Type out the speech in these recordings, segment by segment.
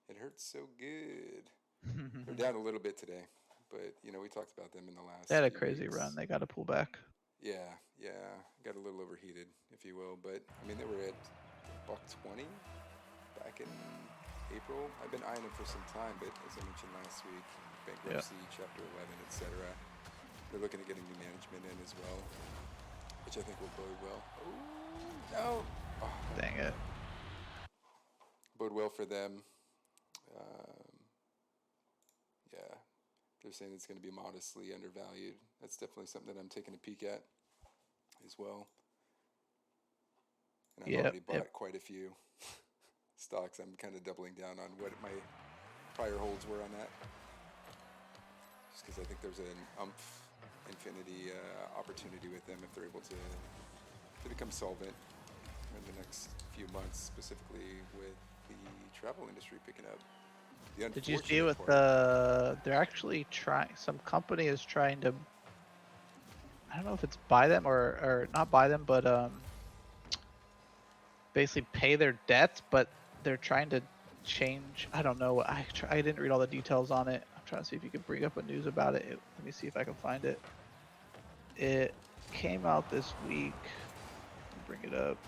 It hurts so good. They're down a little bit today, but we talked about them in the They last had a few crazy run. weeks. They got to pull back. Yeah, yeah, got a little overheated, if you will. But I mean, they were at buck 20 back in April. I've been eyeing them for some time, but as I mentioned last week, Yeah. bankruptcy, Chapter 11, etc. They're looking at getting new management in as well, which I think will bode well. Oh no! Oh, Dang it. bode well for them. Um, yeah, they're saying it's going to be modestly undervalued. That's definitely something that I'm taking a peek at as well. And I've Yep. already Yep. bought quite a few stocks. I'm kind of doubling down on what my prior holds were on that, just because I think there's an infinity opportunity with them if they're able to become solvent in the next few months, specifically with the travel industry picking up. The Did you see unfortunate with part, they're actually trying, some company is trying to, I don't know if it's buy them or not buy them, but basically pay their debts, but they're trying to change. I don't know. I didn't read all the details on it. I'm trying to see if you could bring up a news about it. Let me see if I can find it. It came out this week. Let me bring it up.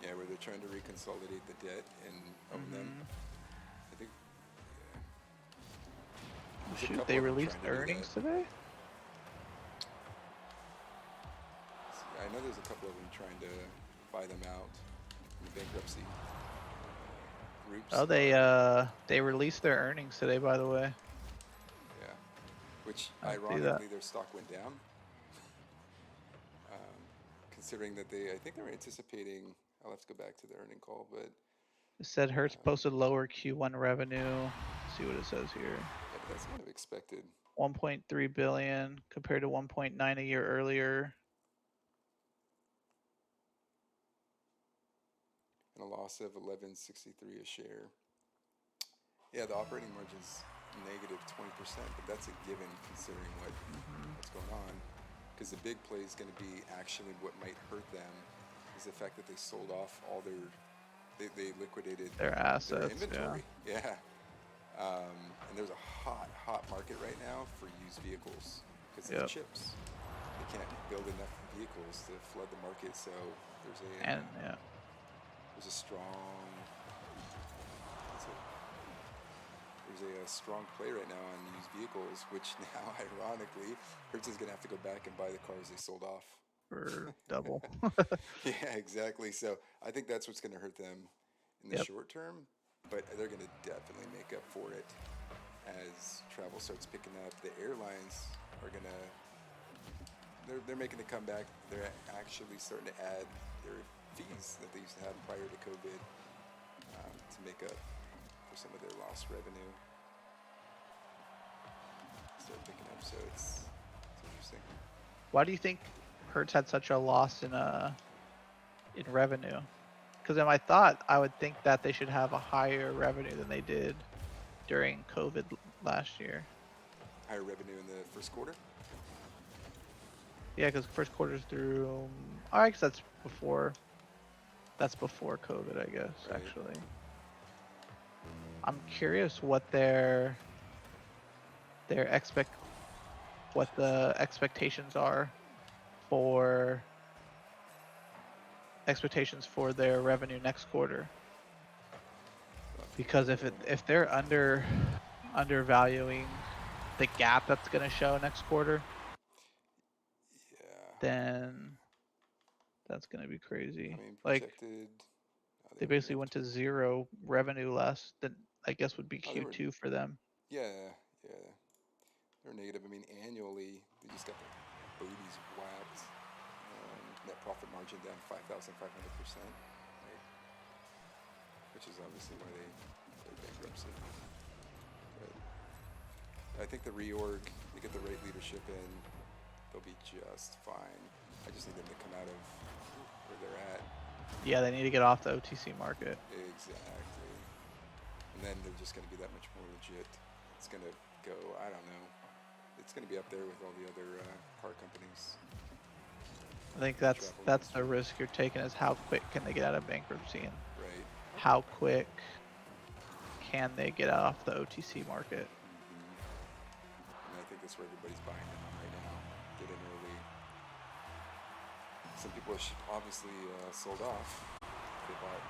yeah, where they're trying to reconsolidate the debt and own them. Hmm. I think yeah, Oh there's a shoot, couple they of them released trying to do that. earnings today. See, I know there's a couple of them trying to buy them out. The bankruptcy groups Oh, are, they released their earnings today, by the way. yeah, which I see that. ironically their stock went down, um, considering that I think they were anticipating. I'll have to go back to the earning call, but It said Hertz um, posted lower Q1 revenue. Let's see what it says here. yeah, but that's kind of expected. 1.3 billion compared to 1.9 a year earlier. And a loss of 11.63 a share. Yeah, the operating margin's negative 20%, but that's a given considering Hmm. what's going on. Because the big play is going to be actually what might hurt them is the fact that they sold off all they liquidated Their their assets, yeah. inventory. Yeah. And there's a hot market right now for used vehicles because of the Yep. chips. They can't build enough vehicles to flood the market, so there's a And yeah. there's a strong what's it? There's a strong play right now on used vehicles, which now, ironically, Hertz is going to have to go back and buy the cars they sold off. For double. Yeah, exactly. So I think that's what's going to hurt them in the Yep. short term, but they're going to definitely make up for it as travel starts picking up. The airlines are going to they're making a comeback. They're actually starting to add their fees that they used to have prior to COVID to make up for some of their lost revenue. Start picking up, so it's interesting. Why do you think Hertz had such a loss in revenue? Because in my thought, I would think that they should have a higher revenue than they did during COVID last year. Higher revenue in the first quarter. Yeah, because first quarter's through. I guess that's before. That's before COVID, I guess. Right. Actually, I'm curious their expect what Jeez. the expectations are for expectations for their revenue next quarter. I'll have to look Because that up. if they're undervaluing the gap that's going to show next quarter, Yeah. then that's going to be I crazy. mean, Like projected. They they were basically negative went to 20. zero revenue less than I guess would be Oh, they were. Q2 for them. Yeah, yeah. They're negative. I mean, annually, they just got their booties whacked. Net profit margin down 5,500%, right? Which is obviously why they declared bankruptcy. But I think the reorg, they get the right leadership in, they'll be just fine. I just need them to come out of where they're at. Yeah, they need to get off the OTC market. Exactly. And then they're just going to be that much more legit. It's going to go, I don't know, it's going to be up there with all the other car companies I think in the travel that's the industry. risk you're taking is how quick can they get out of bankruptcy and Right. how quick can they get off the OTC market? And I think that's where everybody's buying in on right now. Get in early. Some people are obviously sold off. They bought